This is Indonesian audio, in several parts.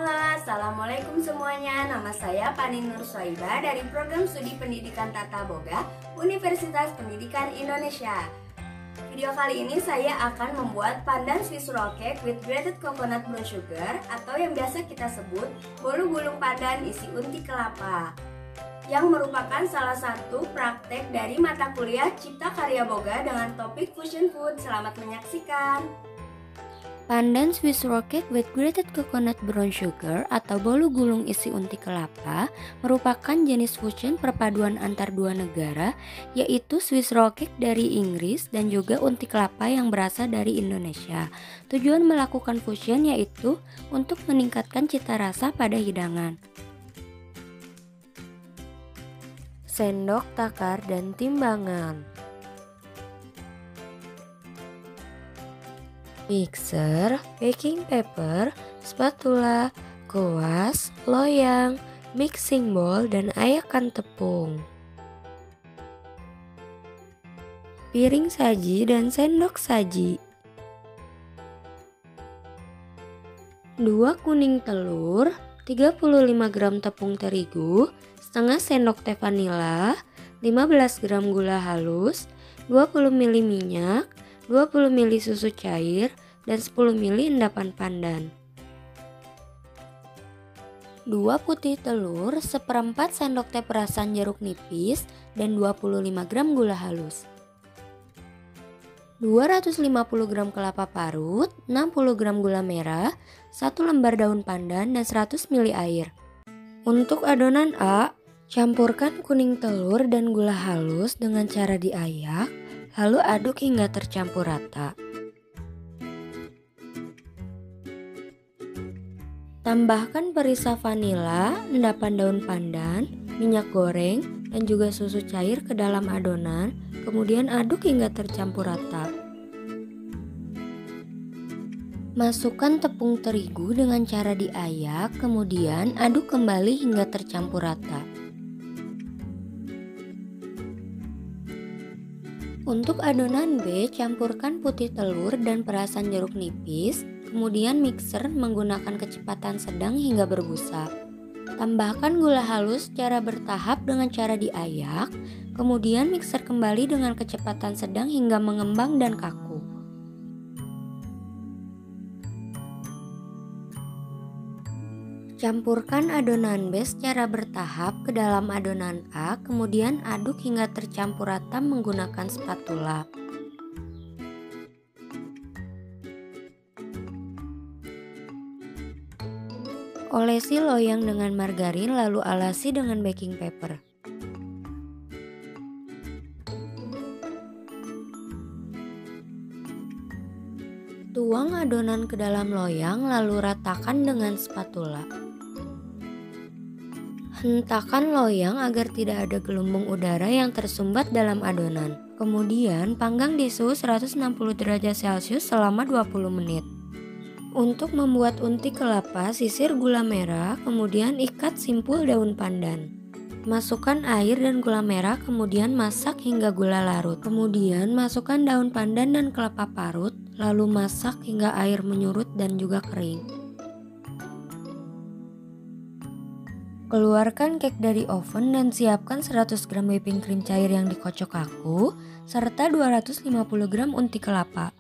Halo, Assalamualaikum semuanya. Nama saya Pani Nur Soiba dari Program Studi Pendidikan Tata Boga, Universitas Pendidikan Indonesia. Video kali ini saya akan membuat pandan Swiss roll cake with grated coconut brown sugar atau yang biasa kita sebut bolu gulung pandan isi unti kelapa, yang merupakan salah satu praktek dari mata kuliah Cipta Karya Boga dengan topik fusion food. Selamat menyaksikan. Pandan Swiss roll cake with grated coconut brown sugar atau bolu gulung isi unti kelapa merupakan jenis fusion perpaduan antar dua negara, yaitu Swiss roll cake dari Inggris dan juga unti kelapa yang berasal dari Indonesia. Tujuan melakukan fusion yaitu untuk meningkatkan cita rasa pada hidangan. Sendok, takar, dan timbangan. Mixer, baking paper, spatula, kuas, loyang, mixing bowl, dan ayakan tepung. Piring saji dan sendok saji. 2 kuning telur, 35 gram tepung terigu, setengah sendok teh vanila, 15 gram gula halus, 20 ml minyak, 20 ml susu cair, dan 10 ml endapan pandan. 2 putih telur, seperempat sendok teh perasan jeruk nipis, dan 25 gram gula halus. 250 gram kelapa parut, 60 gram gula merah, 1 lembar daun pandan, dan 100 ml air. Untuk adonan A, campurkan kuning telur dan gula halus dengan cara diayak, lalu aduk hingga tercampur rata. Tambahkan perisa vanila, endapan daun pandan, minyak goreng, dan juga susu cair ke dalam adonan, kemudian aduk hingga tercampur rata. Masukkan tepung terigu dengan cara diayak, kemudian aduk kembali hingga tercampur rata. Untuk adonan B, campurkan putih telur dan perasan jeruk nipis, kemudian mixer menggunakan kecepatan sedang hingga berbusa. Tambahkan gula halus secara bertahap dengan cara diayak, kemudian mixer kembali dengan kecepatan sedang hingga mengembang dan kaku. Campurkan adonan B secara bertahap ke dalam adonan A, kemudian aduk hingga tercampur rata menggunakan spatula. Olesi loyang dengan margarin lalu alasi dengan baking paper. Tuang adonan ke dalam loyang lalu ratakan dengan spatula. Hentakan loyang agar tidak ada gelembung udara yang tersumbat dalam adonan. Kemudian panggang di suhu 160 derajat Celcius selama 20 menit. Untuk membuat unti kelapa, sisir gula merah, kemudian ikat simpul daun pandan. Masukkan air dan gula merah, kemudian masak hingga gula larut. Kemudian masukkan daun pandan dan kelapa parut, lalu masak hingga air menyurut dan juga kering. Keluarkan cake dari oven dan siapkan 100 gram whipping cream cair yang dikocok kaku, serta 250 gram unti kelapa.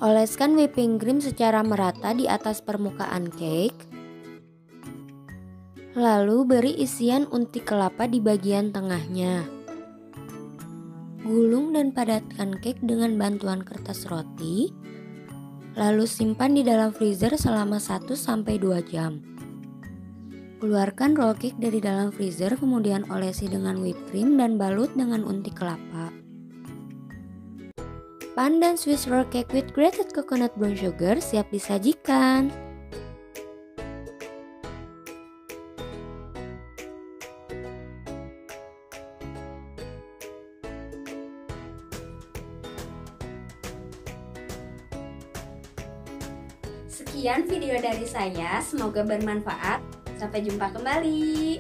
Oleskan whipping cream secara merata di atas permukaan cake. Lalu beri isian unti kelapa di bagian tengahnya. Gulung dan padatkan cake dengan bantuan kertas roti. Lalu simpan di dalam freezer selama 1-2 jam. Keluarkan roll cake dari dalam freezer, kemudian olesi dengan whipped cream dan balut dengan unti kelapa. Pandan Swiss roll cake with grated coconut brown sugar siap disajikan. Sekian video dari saya, semoga bermanfaat. Sampai jumpa kembali.